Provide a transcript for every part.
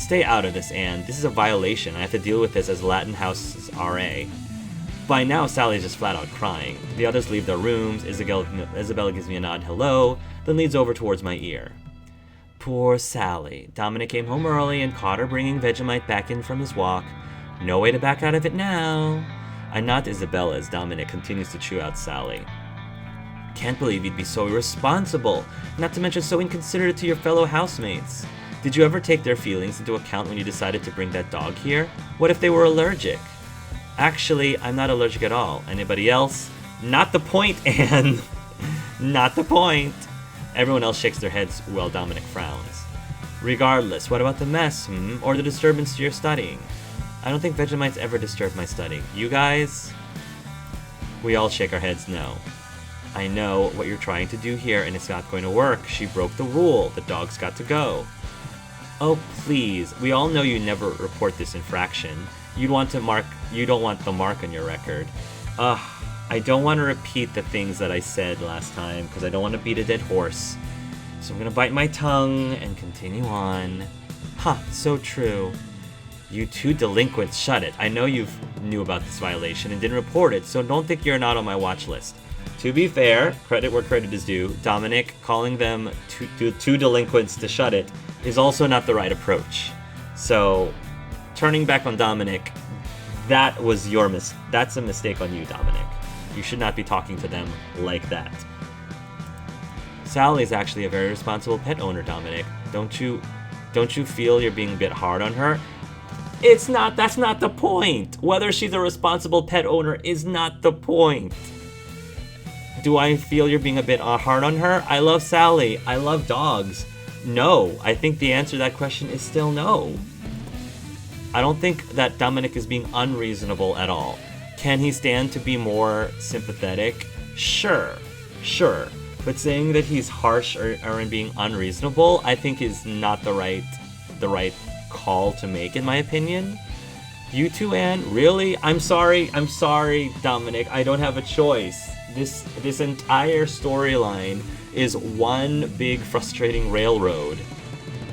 Stay out of this, Anne. This is a violation. I have to deal with this as Latin House's RA. By now, Sally's just flat out crying. The others leave their rooms. Isabella gives me a nod hello, then leads over towards my ear. Poor Sally. Dominic came home early and caught her bringing Vegemite back in from his walk. No way to back out of it now. I nod to Isabella as Dominic continues to chew out Sally. Can't believe you'd be so irresponsible, not to mention so inconsiderate to your fellow housemates. Did you ever take their feelings into account when you decided to bring that dog here? What if they were allergic? Actually, I'm not allergic at all. Anybody else? Not the point, Anne. Not the point. Everyone else shakes their heads while Dominic frowns. Regardless, what about the mess, or the disturbance to your studying? I don't think Vegemite's ever disturbed my studying. You guys? We all shake our heads no. I know what you're trying to do here, and it's not going to work. She broke the rule. The dog's got to go. Oh, please. We all know you never report this infraction. You don't want the mark on your record. I don't want to repeat the things that I said last time, because I don't want to beat a dead horse. So I'm going to bite my tongue and continue on. So true. You two delinquents, shut it. I know you knew about this violation and didn't report it, so don't think you're not on my watch list. To be fair, credit where credit is due, Dominic calling them two delinquents to shut it is also not the right approach. So, turning back on Dominic, that's a mistake on you, Dominic. You should not be talking to them like that. Sally's actually a very responsible pet owner, Dominic. Don't you feel you're being a bit hard on her? That's not the point. Whether she's a responsible pet owner is not the point. Do I feel you're being a bit hard on her? I love Sally. I love dogs. No. I think the answer to that question is still no. I don't think that Dominic is being unreasonable at all. Can he stand to be more sympathetic? Sure. But saying that he's harsh or in being unreasonable, I think is not the right call to make, in my opinion. You two, Anne? Really? I'm sorry, Dominic. I don't have a choice. This entire storyline is one big frustrating railroad.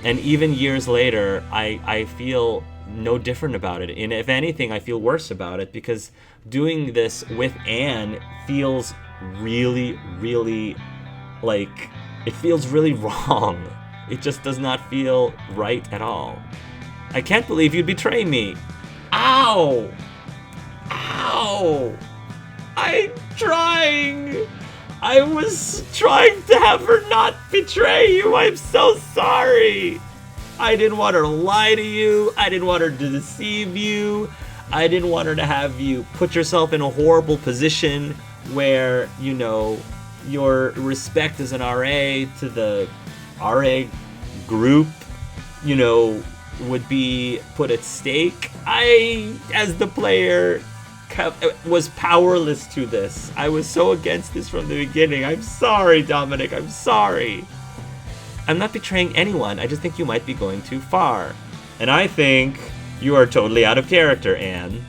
And even years later, I feel no different about it. And if anything, I feel worse about it because doing this with Anne feels really, really, it feels really wrong. It just does not feel right at all. I can't believe you'd betray me. Ow! I was trying to have her not betray you. I'm so sorry. I didn't want her to lie to you. I didn't want her to deceive you. I didn't want her to have you put yourself in a horrible position where, your respect as an RA to the RA group, would be put at stake. I, as the player, was powerless to this. I was so against this from the beginning. I'm sorry, Dominic. I'm sorry. I'm not betraying anyone. I just think you might be going too far. And I think you are totally out of character, Anne.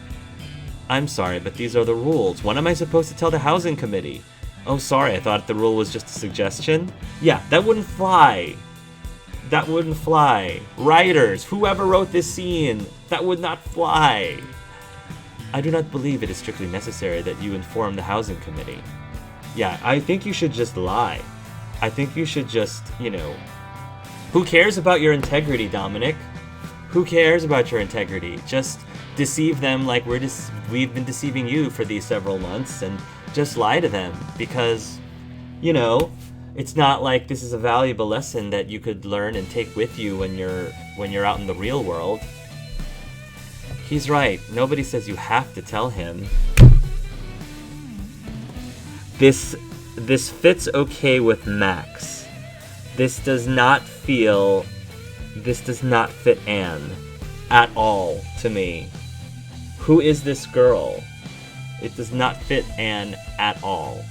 I'm sorry, but these are the rules. When am I supposed to tell the housing committee? Oh, sorry, I thought the rule was just a suggestion. Yeah, that wouldn't fly. That wouldn't fly. Writers, whoever wrote this scene, that would not fly. I do not believe it is strictly necessary that you inform the housing committee. Yeah, I think you should just lie. I think you should just, who cares about your integrity, Dominic? Who cares about your integrity? Just deceive them like we've been deceiving you for these several months and just lie to them because, it's not like this is a valuable lesson that you could learn and take with you when you're out in the real world. He's right. Nobody says you have to tell him. This fits okay with Max. This does not fit Anne at all to me. Who is this girl? It does not fit Anne at all.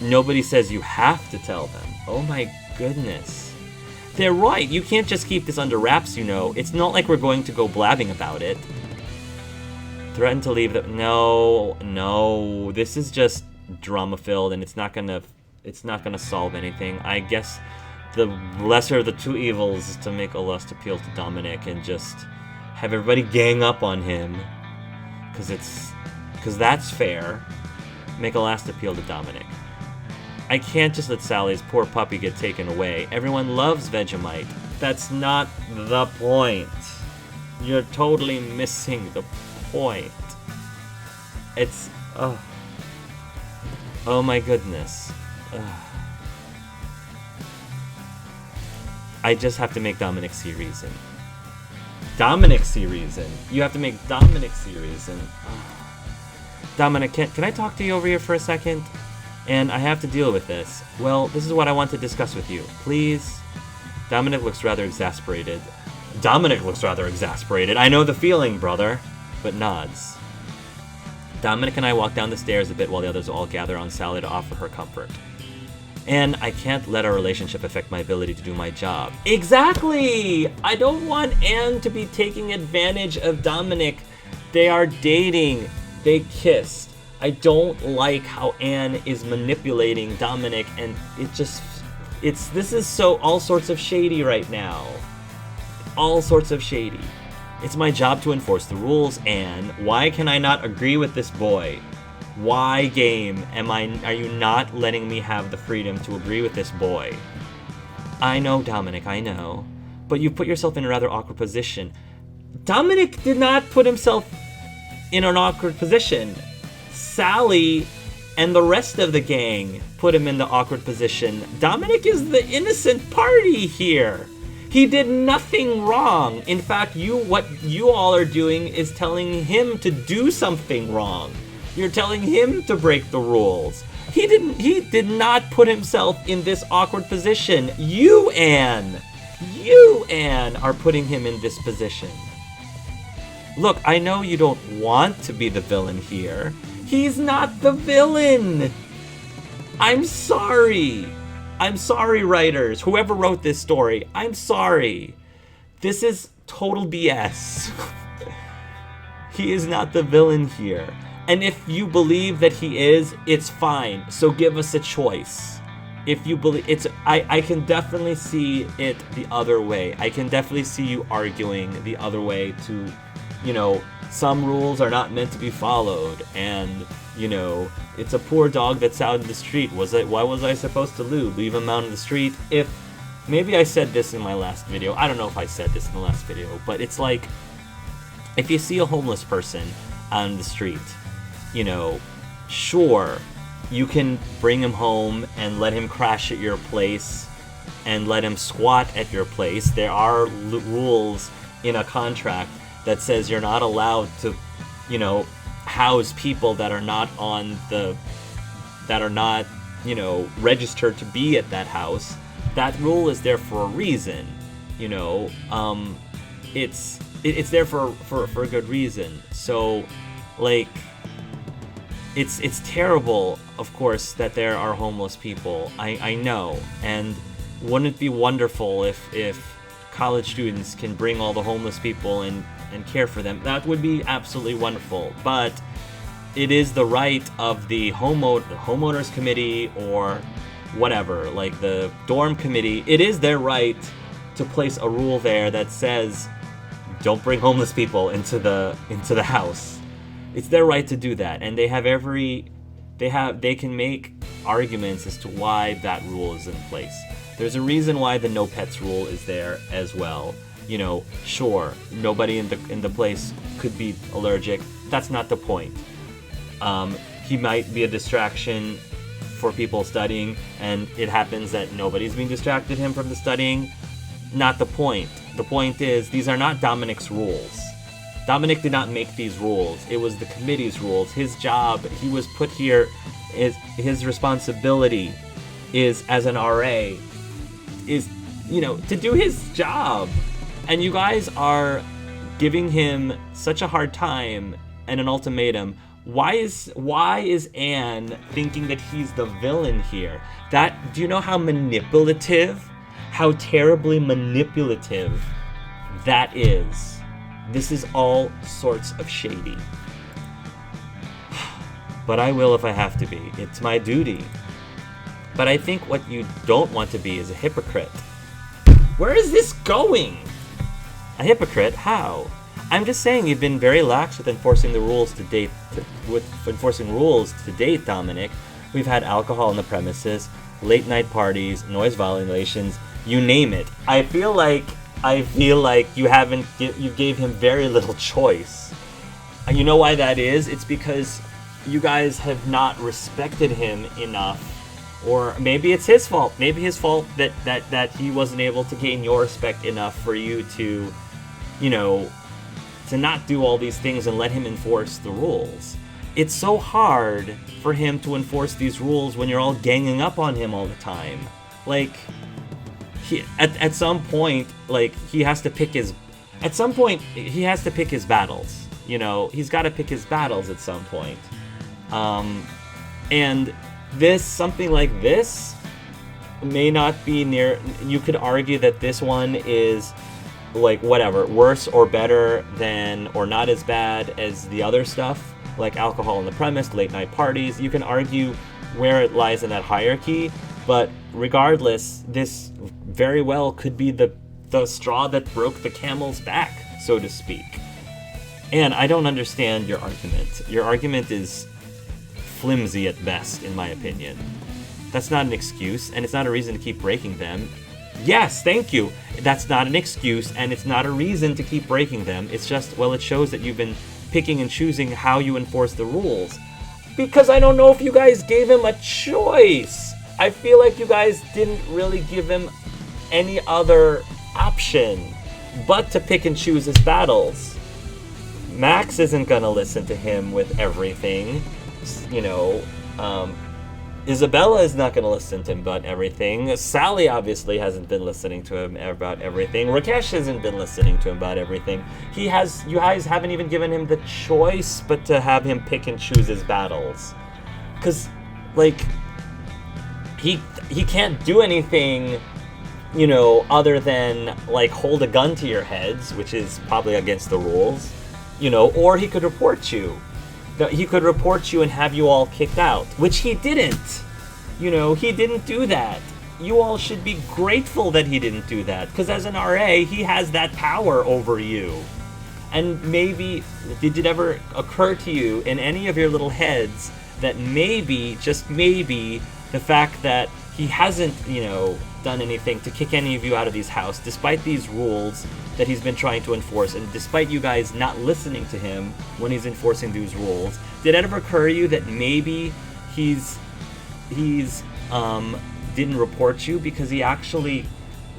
Nobody says you have to tell them. Oh my goodness. They're right. You can't just keep this under wraps, It's not like we're going to go blabbing about it. Threaten to leave the... No. This is just drama-filled, and it's not gonna solve anything. I guess the lesser of the two evils is to make a lust appeal to Dominic and just have everybody gang up on him. Because that's fair. Make a last appeal to Dominic. I can't just let Sally's poor puppy get taken away. Everyone loves Vegemite. That's not the point. You're totally missing the point. It's... Oh my goodness. I just have to make Dominic see reason. Dominic see reason. You have to make Dominic see reason. Dominic, can I talk to you over here for a second? And I have to deal with this. Well, this is what I want to discuss with you. Please? Dominic looks rather exasperated. I know the feeling, brother. But nods. Dominic and I walk down the stairs a bit while the others all gather on Sally to offer her comfort. And I can't let our relationship affect my ability to do my job. Exactly! I don't want Anne to be taking advantage of Dominic. They are dating. They kissed. I don't like how Anne is manipulating Dominic, and this is so all sorts of shady right now. All sorts of shady. It's my job to enforce the rules, Anne. Why can I not agree with this boy? Why, game, are you not letting me have the freedom to agree with this boy? I know, Dominic, I know. But you put yourself in a rather awkward position. Dominic did not put himself in an awkward position. Sally and the rest of the gang put him in the awkward position. Dominic is the innocent party here. He did nothing wrong. In fact, what you all are doing is telling him to do something wrong. You're telling him to break the rules. He did not put himself in this awkward position. You, Anne, are putting him in this position. Look, I know you don't want to be the villain here. He's not the villain. I'm sorry. I'm sorry, writers. Whoever wrote this story, I'm sorry. This is total BS. He is not the villain here. And if you believe that he is, it's fine. So give us a choice. If you believe I can definitely see it the other way. I can definitely see you arguing the other way to, some rules are not meant to be followed, and, it's a poor dog that's out in the street. Why was I supposed to leave him out in the street? Maybe I said this in my last video. I don't know if I said this in the last video, but it's like, if you see a homeless person on the street, sure, you can bring him home and let him crash at your place and let him squat at your place. There are rules in a contract that says you're not allowed to, house people that are not registered to be at that house. That rule is there for a reason, it's there for a good reason. So, like, it's terrible, of course, that there are homeless people. I know, and wouldn't it be wonderful if college students can bring all the homeless people and care for them? That would be absolutely wonderful. But it is the right of the homeowners committee or whatever, like the dorm committee. It is their right to place a rule there that says, don't bring homeless people into the house. It's their right to do that, and they can make arguments as to why that rule is in place. There's a reason why the no pets rule is there as well. Sure, nobody in the place could be allergic. That's not the point. He might be a distraction for people studying, and it happens that nobody's being distracted him from the studying. Not the point. The point is, these are not Dominic's rules. Dominic did not make these rules. It was the committee's rules. His job, he was put here, his responsibility is, as an RA, is, to do his job. And you guys are giving him such a hard time and an ultimatum. Why is Anne thinking that he's the villain here? Do you know how manipulative, how terribly manipulative that is? This is all sorts of shady. But I will if I have to be. It's my duty. But I think what you don't want to be is a hypocrite. Where is this going? A hypocrite? How? I'm just saying you've been very lax with enforcing the rules to date. Dominic. We've had alcohol on the premises, late night parties, noise violations, you name it. I feel like you gave him very little choice. And you know why that is? It's because you guys have not respected him enough. Or maybe it's his fault. Maybe his fault that he wasn't able to gain your respect enough for you to, to not do all these things and let him enforce the rules. It's so hard for him to enforce these rules when you're all ganging up on him all the time. Like, at some point, like, he has to pick his battles. He's got to pick his battles at some point. And something like this may not be near. You could argue that this one is, like, whatever, worse or better than, or not as bad as the other stuff, like alcohol on the premise, late night parties. You can argue where it lies in that hierarchy, but regardless, this very well could be the straw that broke the camel's back, so to speak. And I don't understand your argument. Your argument is flimsy at best, in my opinion. That's not an excuse, and it's not a reason to keep breaking them. Yes, thank you. That's not an excuse, and it's not a reason to keep breaking them. It's just, well, it shows that you've been picking and choosing how you enforce the rules. Because I don't know if you guys gave him a choice. I feel like you guys didn't really give him any other option but to pick and choose his battles. Max isn't gonna listen to him with everything. Isabella is not going to listen to him about everything. Sally obviously hasn't been listening to him about everything. Rakesh hasn't been listening to him about everything. You guys haven't even given him the choice but to have him pick and choose his battles. Because, like, he can't do anything, other than, like, hold a gun to your heads, which is probably against the rules, or he could report you. He could report you and have you all kicked out, which he didn't. He didn't do that. You all should be grateful that he didn't do that, because as an RA, he has that power over you. And maybe, did it ever occur to you in any of your little heads that maybe, just maybe, the fact that he hasn't, done anything to kick any of you out of his house, despite these rules that he's been trying to enforce, and despite you guys not listening to him when he's enforcing these rules, did it ever occur to you that maybe he's didn't report you because he actually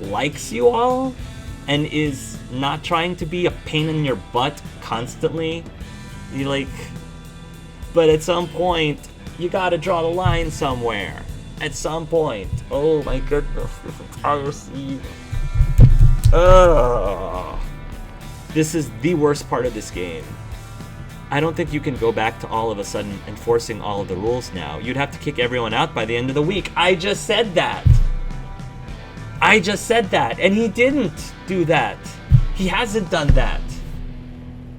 likes you all and is not trying to be a pain in your butt constantly? But at some point, you gotta draw the line somewhere. At some point. Oh my goodness, this entire scene. This is the worst part of this game. I don't think you can go back to all of a sudden enforcing all of the rules now. You'd have to kick everyone out by the end of the week. I just said that. And he didn't do that. He hasn't done that.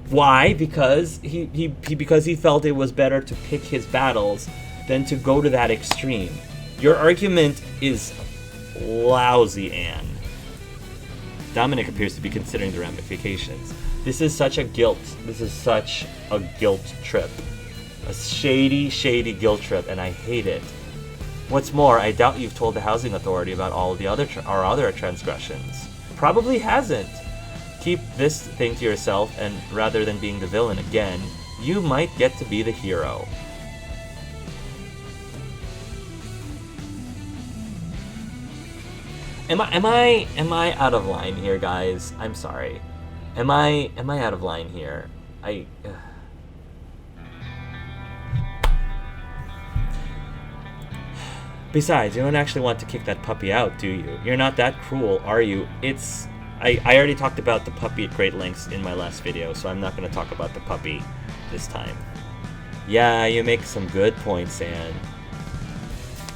Why? Because he felt it was better to pick his battles than to go to that extreme. Your argument is lousy, Anne. Dominic appears to be considering the ramifications. This is such a guilt trip. A shady guilt trip, and I hate it. What's more, I doubt you've told the housing authority about all of the our other transgressions. Probably hasn't. Keep this thing to yourself, and rather than being the villain again, you might get to be the hero. Am I out of line here, guys? I'm sorry. Am I out of line here? Besides, you don't actually want to kick that puppy out, do you? You're not that cruel, are you? I already talked about the puppy at great lengths in my last video, so I'm not going to talk about the puppy this time. Yeah, you make some good points, Anne.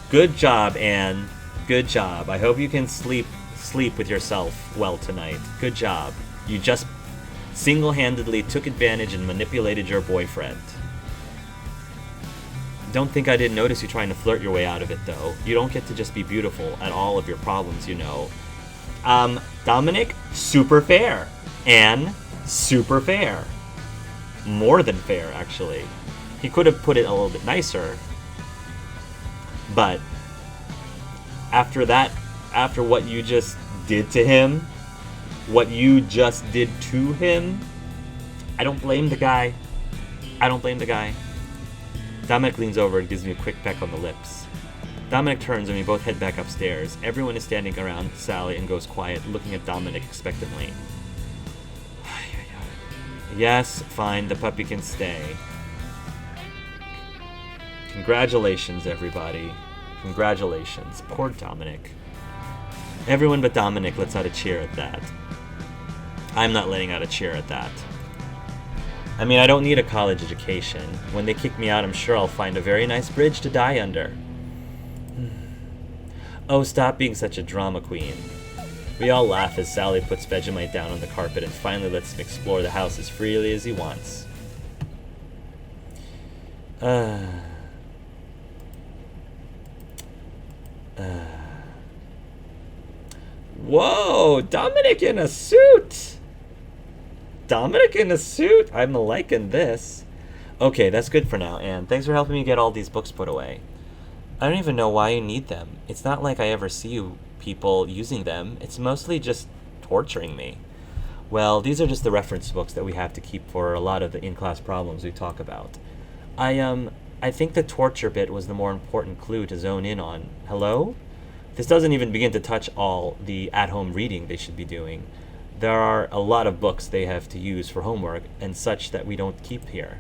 Good job, Anne. Good job. I hope you can sleep with yourself well tonight. Good job. You just single-handedly took advantage and manipulated your boyfriend. Don't think I didn't notice you trying to flirt your way out of it, though. You don't get to just be beautiful at all of your problems, Dominic, super fair. Anne, super fair. More than fair, actually. He could have put it a little bit nicer. But after that, after what you just did to him, what you just did to him, I don't blame the guy. I don't blame the guy. Dominic leans over and gives me a quick peck on the lips. Dominic turns and we both head back upstairs. Everyone is standing around Sally and goes quiet, looking at Dominic expectantly. Yes, fine, the puppy can stay. Congratulations, everybody. Congratulations. Poor Dominic. Everyone but Dominic lets out a cheer at that. I'm not letting out a cheer at that. I mean, I don't need a college education. When they kick me out, I'm sure I'll find a very nice bridge to die under. Oh, stop being such a drama queen. We all laugh as Sally puts Vegemite down on the carpet and finally lets him explore the house as freely as he wants. Whoa, Dominic in a suit! Dominic in a suit? I'm liking this. Okay, that's good for now, Anne. Thanks for helping me get all these books put away. I don't even know why you need them. It's not like I ever see you people using them. It's mostly just torturing me. Well, these are just the reference books that we have to keep for a lot of the in-class problems we talk about. I think the torture bit was the more important clue to zone in on. Hello? This doesn't even begin to touch all the at-home reading they should be doing. There are a lot of books they have to use for homework and such that we don't keep here.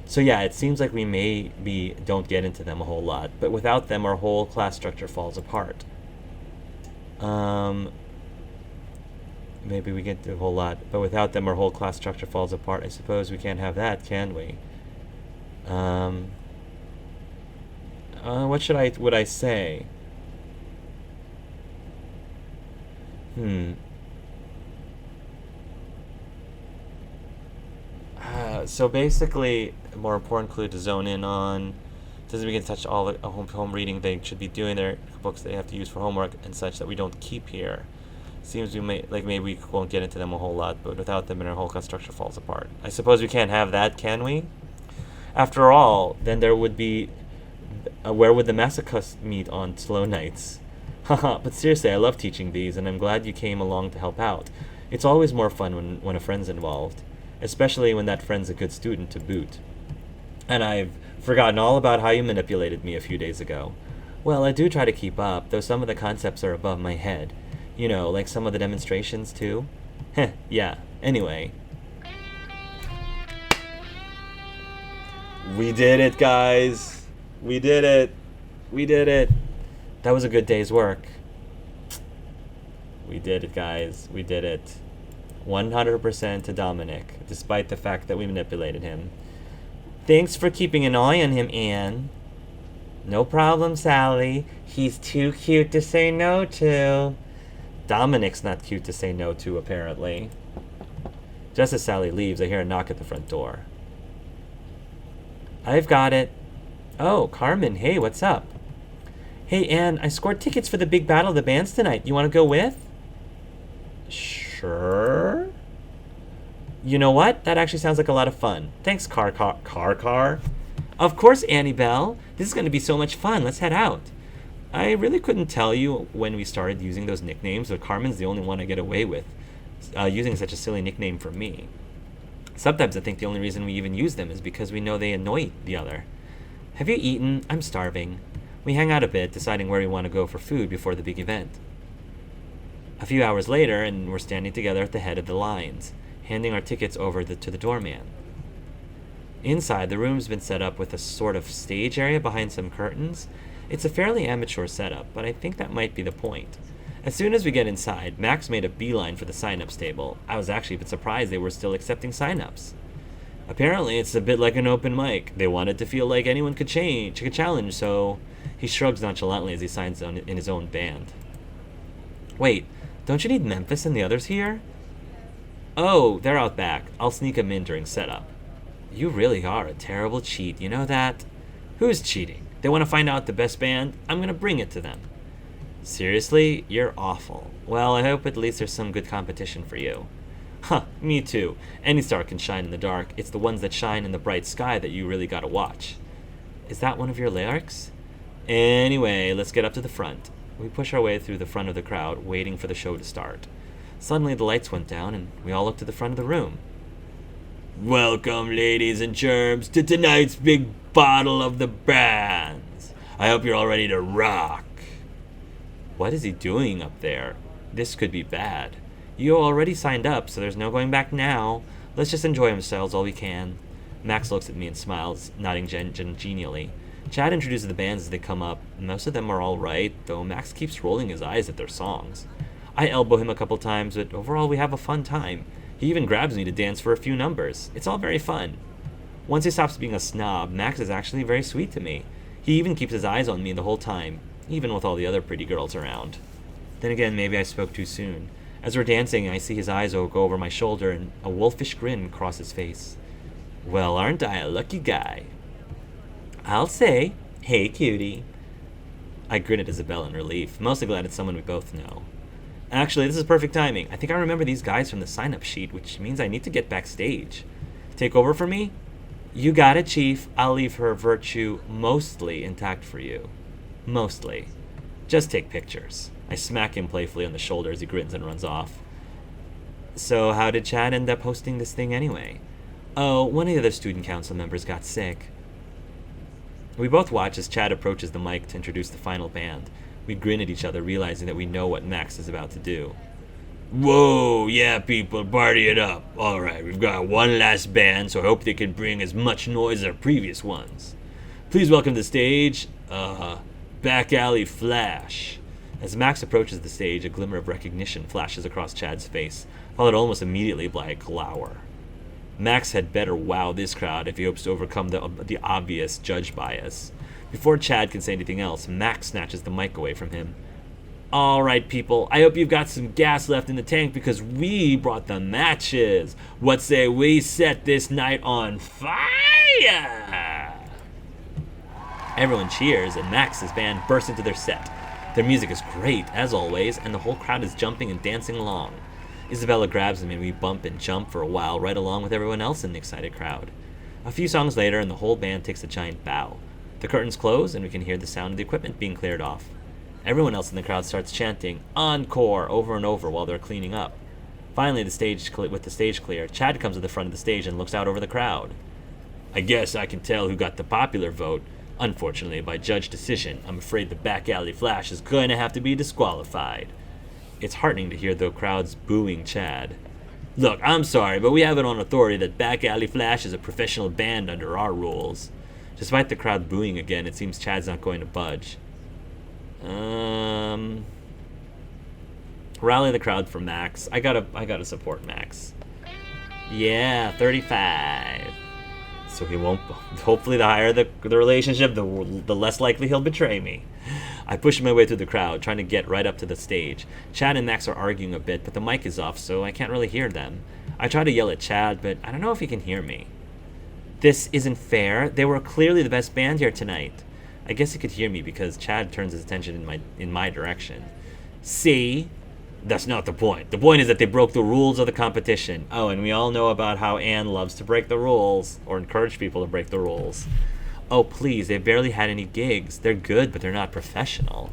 So yeah, it seems like we maybe don't get into them a whole lot, but without them our whole class structure falls apart. Maybe we get to a whole lot, but without them our whole class structure falls apart. I suppose we can't have that, can we? What would I say? So basically, a more important clue to zone in on doesn't begin to touch all the home reading they should be doing, their books they have to use for homework and such that we don't keep here. Seems maybe we won't get into them a whole lot, but without them, our whole class structure falls apart. I suppose we can't have that, can we? After all, then there would be where would the masochists meet on slow nights? Haha, but seriously, I love teaching these, and I'm glad you came along to help out. It's always more fun when a friend's involved, especially when that friend's a good student to boot. And I've forgotten all about how you manipulated me a few days ago. Well, I do try to keep up, though some of the concepts are above my head. You know, like some of the demonstrations, too. Heh, yeah. Anyway. We did it, guys. We did it. We did it. That was a good day's work. We did it, guys. We did it. 100% to Dominic, despite the fact that we manipulated him. Thanks for keeping an eye on him, Anne. No problem, Sally. He's too cute to say no to. Dominic's not cute to say no to, apparently. Just as Sally leaves, I hear a knock at the front door. I've got it. Oh, Carmen, hey, what's up? Hey, Anne, I scored tickets for the big battle of the bands tonight. You want to go with? Sure. You know what? That actually sounds like a lot of fun. Thanks, Car. Of course, Annie Belle. This is going to be so much fun. Let's head out. I really couldn't tell you when we started using those nicknames, but Carmen's the only one I get away with using such a silly nickname from me. Sometimes I think the only reason we even use them is because we know they annoy the other. Have you eaten? I'm starving. We hang out a bit, deciding where we want to go for food before the big event. A few hours later, and we're standing together at the head of the lines, handing our tickets over to the doorman. Inside, the room's been set up with a sort of stage area behind some curtains. It's a fairly amateur setup, but I think that might be the point. As soon as we get inside, Max made a beeline for the sign-ups table. I was actually a bit surprised they were still accepting sign-ups. Apparently, it's a bit like an open mic. They wanted to feel like anyone could challenge, so he shrugs nonchalantly as he signs on in his own band. Wait, don't you need Memphis and the others here? Oh, they're out back. I'll sneak them in during setup. You really are a terrible cheat, you know that? Who's cheating? They want to find out the best band? I'm going to bring it to them. Seriously? You're awful. Well, I hope at least there's some good competition for you. Huh, me too. Any star can shine in the dark. It's the ones that shine in the bright sky that you really gotta watch. Is that one of your lyrics? Anyway, let's get up to the front. We push our way through the front of the crowd, waiting for the show to start. Suddenly the lights went down and we all looked to the front of the room. Welcome, ladies and germs, to tonight's big bottle of the bands. I hope you're all ready to rock. What is he doing up there? This could be bad. You already signed up, so there's no going back now. Let's just enjoy ourselves all we can. Max looks at me and smiles, nodding genially. Chad introduces the bands as they come up. Most of them are all right, though Max keeps rolling his eyes at their songs. I elbow him a couple times, but overall we have a fun time. He even grabs me to dance for a few numbers. It's all very fun. Once he stops being a snob, Max is actually very sweet to me. He even keeps his eyes on me the whole time, even with all the other pretty girls around. Then again, maybe I spoke too soon. As we're dancing, I see his eyes go over my shoulder and a wolfish grin cross his face. Well, aren't I a lucky guy? I'll say, hey cutie. I grin at Isabel in relief, mostly glad it's someone we both know. Actually, this is perfect timing. I think I remember these guys from the sign-up sheet, which means I need to get backstage. Take over for me? You got it, Chief. I'll leave her virtue mostly intact for you. Mostly. Just take pictures. I smack him playfully on the shoulder as he grins and runs off. So how did Chad end up hosting this thing anyway? Oh, one of the other student council members got sick. We both watch as Chad approaches the mic to introduce the final band. We grin at each other, realizing that we know what Max is about to do. Whoa, yeah, people, party it up. All right, we've got one last band, so I hope they can bring as much noise as our previous ones. Please welcome to the stage, Back Alley Flash. As Max approaches the stage, a glimmer of recognition flashes across Chad's face, followed almost immediately by a glower. Max had better wow this crowd if he hopes to overcome the obvious judge bias. Before Chad can say anything else, Max snatches the mic away from him. All right, people, I hope you've got some gas left in the tank because we brought the matches. What say we set this night on fire? Everyone cheers, and Max's band bursts into their set. Their music is great, as always, and the whole crowd is jumping and dancing along. Isabella grabs me and we bump and jump for a while right along with everyone else in the excited crowd. A few songs later, and the whole band takes a giant bow. The curtains close, and we can hear the sound of the equipment being cleared off. Everyone else in the crowd starts chanting "Encore" over and over while they're cleaning up. Finally, with the stage clear, Chad comes to the front of the stage and looks out over the crowd. I guess I can tell who got the popular vote. Unfortunately, by judge decision, I'm afraid the Back Alley Flash is going to have to be disqualified. It's heartening to hear the crowds booing Chad. Look, I'm sorry, but we have it on authority that Back Alley Flash is a professional band under our rules. Despite the crowd booing again, it seems Chad's not going to budge. Rally the crowd for Max. I gotta support Max. Yeah, 35. So he won't. Hopefully, the higher the relationship, the less likely he'll betray me. I push my way through the crowd, trying to get right up to the stage. Chad and Max are arguing a bit, but the mic is off, so I can't really hear them. I try to yell at Chad, but I don't know if he can hear me. This isn't fair. They were clearly the best band here tonight. I guess he could hear me because Chad turns his attention in my direction. See? That's not the point. The point is that they broke the rules of the competition. Oh, and we all know about how Anne loves to break the rules, or encourage people to break the rules. Oh, please, they barely had any gigs. They're good, but they're not professional.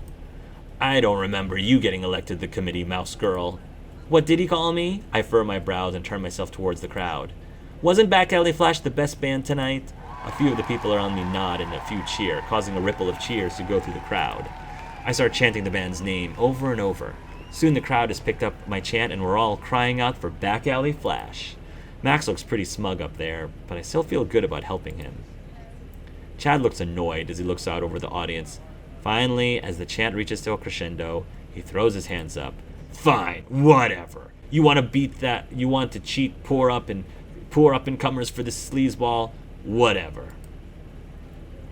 I don't remember you getting elected to the committee, mouse girl. What did he call me? I furrow my brows and turn myself towards the crowd. Wasn't Back Alley Flash the best band tonight? A few of the people around me nod and a few cheer, causing a ripple of cheers to go through the crowd. I start chanting the band's name over and over. Soon the crowd has picked up my chant and we're all crying out for Back Alley Flash. Max looks pretty smug up there, but I still feel good about helping him. Chad looks annoyed as he looks out over the audience. Finally, as the chant reaches to a crescendo, he throws his hands up. Fine, whatever. You want to beat that? You want to cheat poor up-and-comers for this sleazeball? Whatever.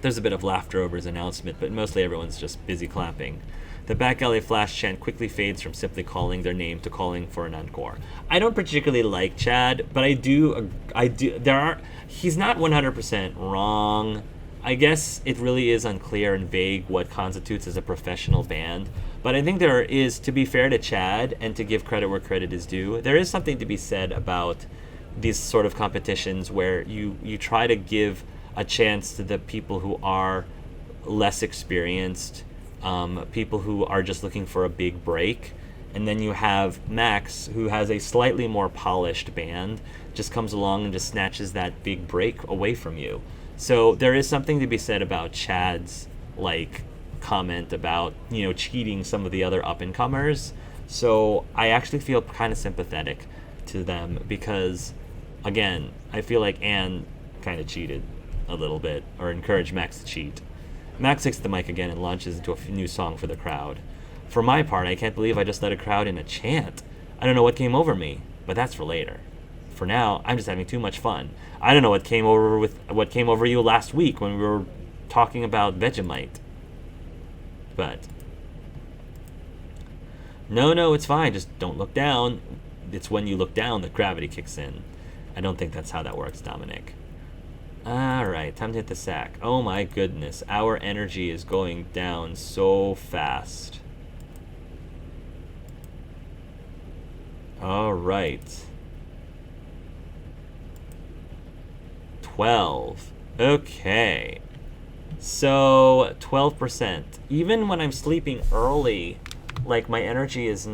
There's a bit of laughter over his announcement, but mostly everyone's just busy clapping. The Back Alley Flash chant quickly fades from simply calling their name to calling for an encore. I don't particularly like Chad, but he's not 100% wrong. I guess it really is unclear and vague what constitutes as a professional band, But I think there is, to be fair to Chad and to give credit where credit is due, there is something to be said about these sort of competitions where you try to give a chance to the people who are less experienced, people who are just looking for a big break. And then you have Max, who has a slightly more polished band, just comes along and just snatches that big break away from you. So there is something to be said about Chad's, like, comment about, cheating some of the other up-and-comers. So I actually feel kind of sympathetic to them because, again, I feel like Anne kind of cheated a little bit, or encouraged Max to cheat. Max takes the mic again and launches into a new song for the crowd. For my part, I can't believe I just led a crowd in a chant. I don't know what came over me, but that's for later. For now, I'm just having too much fun. I don't know what came over you last week when we were talking about Vegemite. But no, it's fine. Just don't look down. It's when you look down that gravity kicks in. I don't think that's how that works, Dominic. Alright, time to hit the sack. Oh my goodness, our energy is going down so fast. Alright. 12. Okay. So, 12%. Even when I'm sleeping early, like, my energy is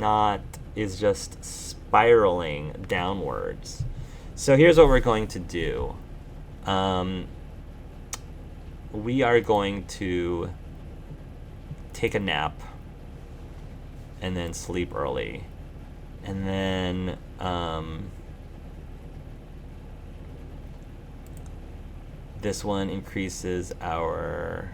just spiraling downwards. So here's what we're going to do. We are going to take a nap and then sleep early. And then, this one increases our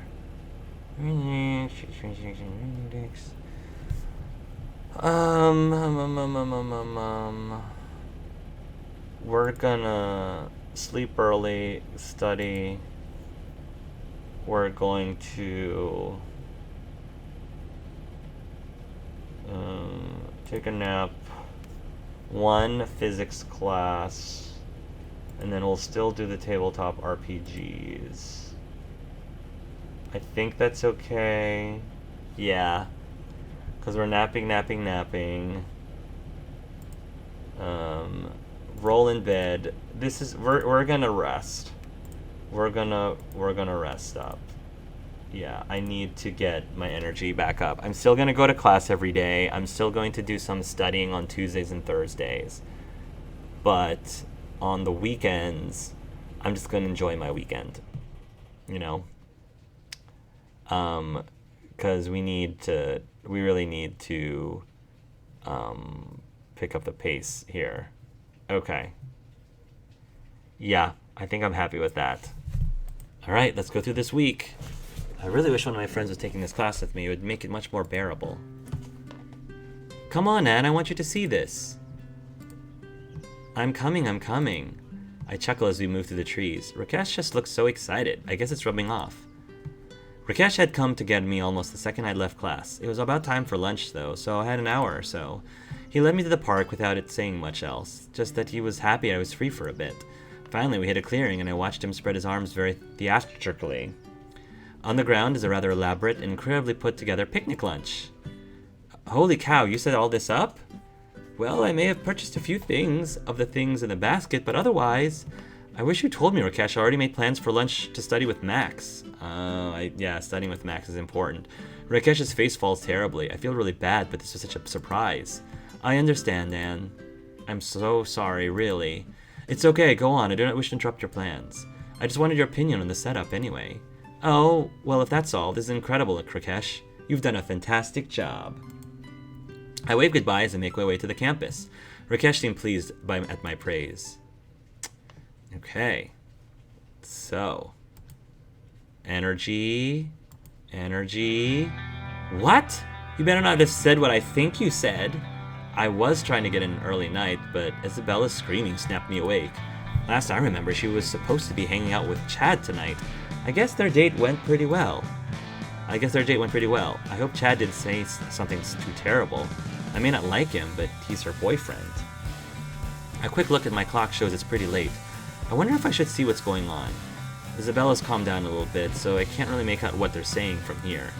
we're gonna sleep early, study. We're going to take a nap, one physics class, and then we'll still do the tabletop RPGs. I think that's okay. Yeah. Because we're napping. Roll in bed. We're gonna rest. We're gonna rest up. Yeah, I need to get my energy back up. I'm still gonna go to class every day. I'm still going to do some studying on Tuesdays and Thursdays. But on the weekends, I'm just gonna enjoy my weekend. Because we really need to pick up the pace here. Okay. Yeah, I think I'm happy with that. All right, let's go through this week. I really wish one of my friends was taking this class with me. It would make it much more bearable. Come on, Anne, I want you to see this. I'm coming. I chuckle as we move through the trees. Rakesh just looks so excited. I guess it's rubbing off. Rakesh had come to get me almost the second I'd left class. It was about time for lunch, though, so I had an hour or so. He led me to the park without it saying much else, just that he was happy I was free for a bit. Finally, we hit a clearing, and I watched him spread his arms very theatrically. On the ground is a rather elaborate and incredibly put-together picnic lunch. Holy cow, you set all this up? Well, I may have purchased a few things of the things in the basket, but otherwise... I wish you told me, Rakesh. I already made plans for lunch to study with Max. Yeah, studying with Max is important. Rakesh's face falls terribly. I feel really bad, but this was such a surprise. I understand, Anne. I'm so sorry, really. It's okay, go on. I do not wish to interrupt your plans. I just wanted your opinion on the setup, anyway. Oh, well, if that's all, this is incredible, Rakesh. You've done a fantastic job. I wave goodbyes and make my way to the campus. Rakesh seemed pleased at my praise. Okay. So. Energy. What? You better not have said what I think you said. I was trying to get an early night, but Isabella's screaming snapped me awake. Last I remember, she was supposed to be hanging out with Chad tonight. I guess their date went pretty well. I hope Chad didn't say something too terrible. I may not like him, but he's her boyfriend. A quick look at my clock shows it's pretty late. I wonder if I should see what's going on. Isabella's calmed down a little bit, so I can't really make out what they're saying from here.